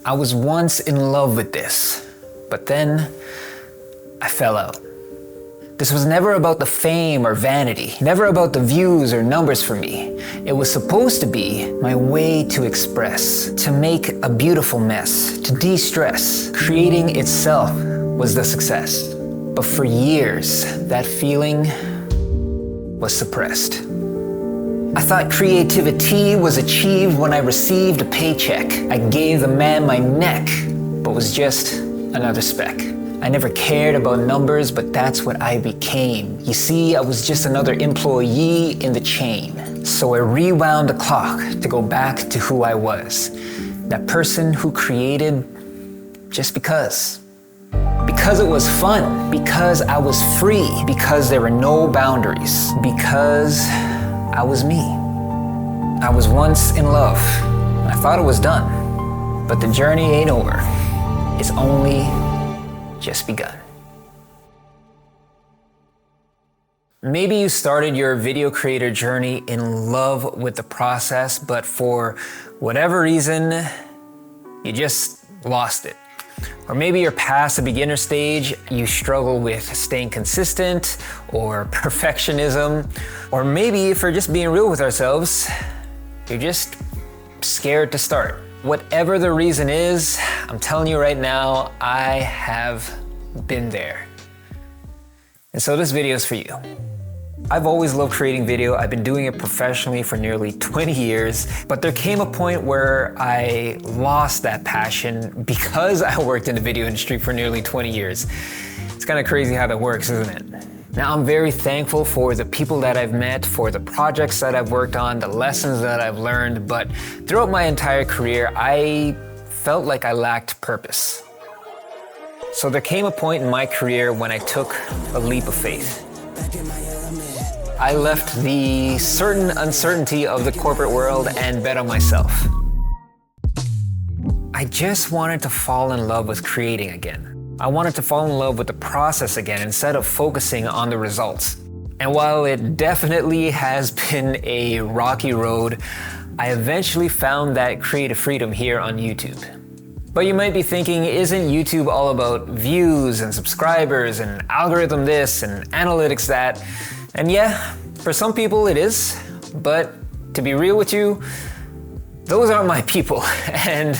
I was once in love with this, but then I fell out. This was never about the fame or vanity, never about the views or numbers for me. It was supposed to be my way to express, to make a beautiful mess, to de-stress. Creating itself was the success. But for years, that feeling was suppressed. I thought creativity was achieved when I received a paycheck. I gave the man my neck, but was just another speck. I never cared about numbers, but that's what I became. You see, I was just another employee in the chain. So I rewound the clock to go back to who I was. That person who created just because. Because it was fun, because I was free, because there were no boundaries, because I was me. I was once in love. I thought it was done, but the journey ain't over. It's only just begun. Maybe you started your video creator journey in love with the process, but for whatever reason, you just lost it. Or maybe you're past the beginner stage, you struggle with staying consistent or perfectionism. Or maybe if we're just being real with ourselves, you're just scared to start. Whatever the reason is, I'm telling you right now, I have been there. And so this video is for you. I've always loved creating video. I've been doing it professionally for nearly 20 years, but there came a point where I lost that passion because I worked in the video industry for nearly 20 years. It's kind of crazy how that works, isn't it? Now, I'm very thankful for the people that I've met, for the projects that I've worked on, the lessons that I've learned, but throughout my entire career, I felt like I lacked purpose. So there came a point in my career when I took a leap of faith. I left the certain uncertainty of the corporate world and bet on myself. I just wanted to fall in love with creating again. I wanted to fall in love with the process again instead of focusing on the results. And while it definitely has been a rocky road, I eventually found that creative freedom here on YouTube. But you might be thinking, isn't YouTube all about views and subscribers and algorithm this and analytics that? And yeah, for some people it is, but to be real with you, those aren't my people, and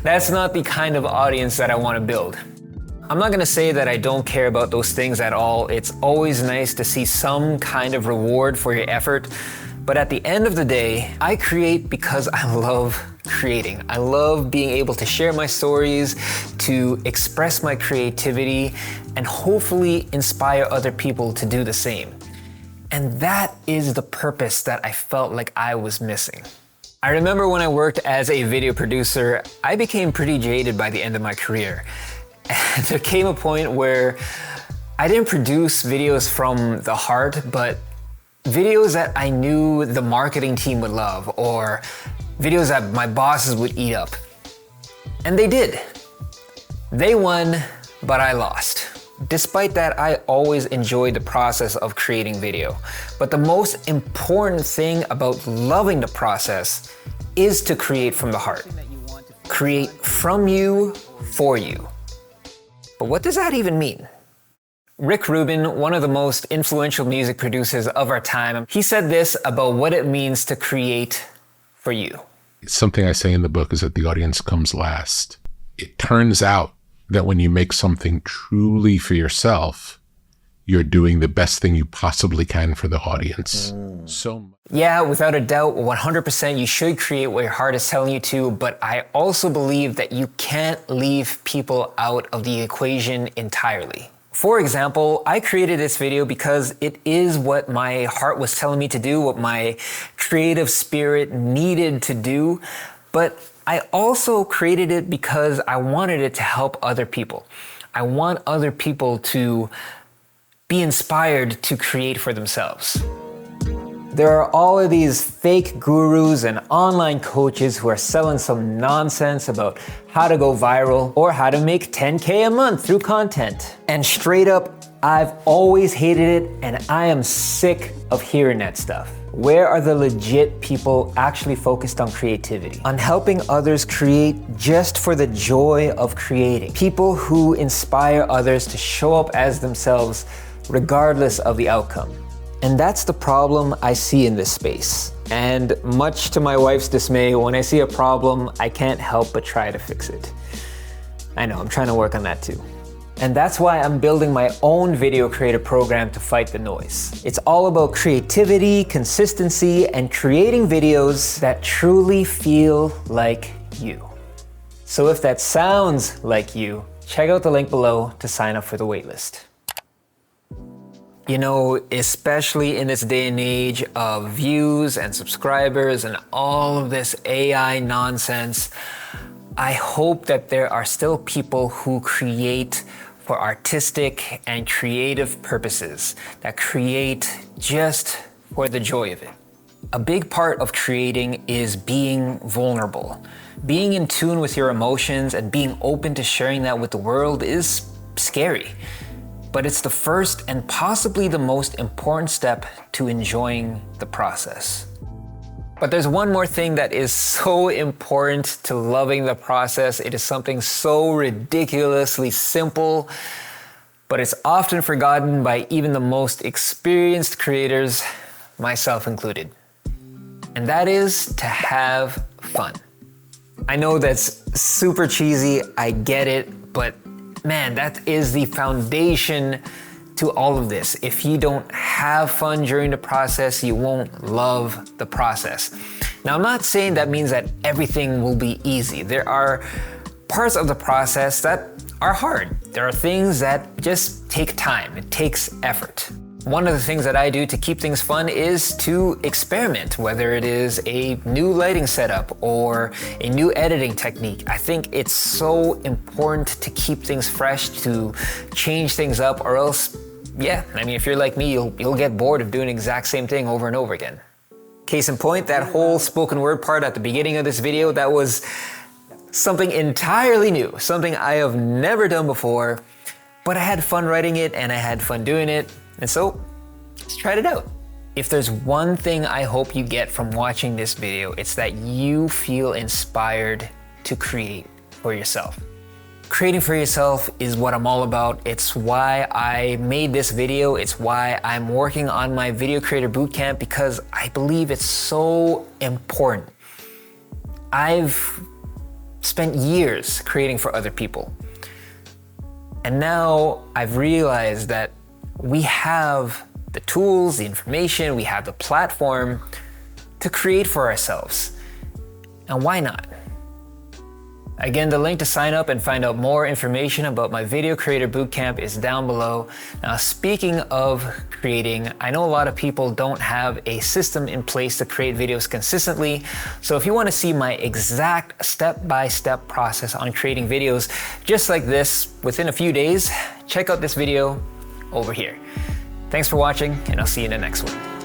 that's not the kind of audience that I want to build. I'm not gonna say that I don't care about those things at all. It's always nice to see some kind of reward for your effort, but at the end of the day, I create because I love creating. I love being able to share my stories, to express my creativity, and hopefully inspire other people to do the same. And that is the purpose that I felt like I was missing. I remember when I worked as a video producer, I became pretty jaded by the end of my career. And there came a point where I didn't produce videos from the heart, but videos that I knew the marketing team would love, or videos that my bosses would eat up. And they did. They won, but I lost. Despite that, I always enjoyed the process of creating video. But the most important thing about loving the process is to create from the heart. Create from you, for you. But what does that even mean? Rick Rubin, one of the most influential music producers of our time, he said this about what it means to create for you. Something I say in the book is that the audience comes last. It turns out that when you make something truly for yourself, you're doing the best thing you possibly can for the audience. Yeah, without a doubt, 100% you should create what your heart is telling you to, but I also believe that you can't leave people out of the equation entirely. For example, I created this video because it is what my heart was telling me to do, what my creative spirit needed to do, but I also created it because I wanted it to help other people. I want other people to be inspired to create for themselves. There are all of these fake gurus and online coaches who are selling some nonsense about how to go viral or how to make 10K a month through content. And straight up, I've always hated it, and I am sick of hearing that stuff. Where are the legit people actually focused on creativity? On helping others create just for the joy of creating. People who inspire others to show up as themselves regardless of the outcome. And that's the problem I see in this space. And much to my wife's dismay, when I see a problem, I can't help but try to fix it. I know, I'm trying to work on that too. And that's why I'm building my own video creator program to fight the noise. It's all about creativity, consistency, and creating videos that truly feel like you. So if that sounds like you, check out the link below to sign up for the waitlist. You know, especially in this day and age of views and subscribers and all of this AI nonsense, I hope that there are still people who create for artistic and creative purposes, that create just for the joy of it. A big part of creating is being vulnerable. Being in tune with your emotions and being open to sharing that with the world is scary. But it's the first and possibly the most important step to enjoying the process. But there's one more thing that is so important to loving the process. It is something so ridiculously simple, but it's often forgotten by even the most experienced creators, myself included. And that is to have fun. I know that's super cheesy, I get it, but man, that is the foundation to all of this. If you don't have fun during the process, you won't love the process. Now, I'm not saying that means that everything will be easy. There are parts of the process that are hard. There are things that just take time. It takes effort. One of the things that I do to keep things fun is to experiment, whether it is a new lighting setup or a new editing technique. I think it's so important to keep things fresh, to change things up, or else, yeah, I mean, if you're like me, you'll get bored of doing the exact same thing over and over again. Case in point, that whole spoken word part at the beginning of this video, that was something entirely new, something I have never done before, but I had fun writing it and I had fun doing it. And so, let's try it out. If there's one thing I hope you get from watching this video, it's that you feel inspired to create for yourself. Creating for yourself is what I'm all about. It's why I made this video. It's why I'm working on my Video Creator Bootcamp, because I believe it's so important. I've spent years creating for other people. And now I've realized that we have the tools, the information, we have the platform to create for ourselves. And why not? Again, the link to sign up and find out more information about my Video Creator Bootcamp is down below. Now, speaking of creating, I know a lot of people don't have a system in place to create videos consistently. So if you want to see my exact step-by-step process on creating videos just like this within a few days, check out this video over here. Thanks for watching, and I'll see you in the next one.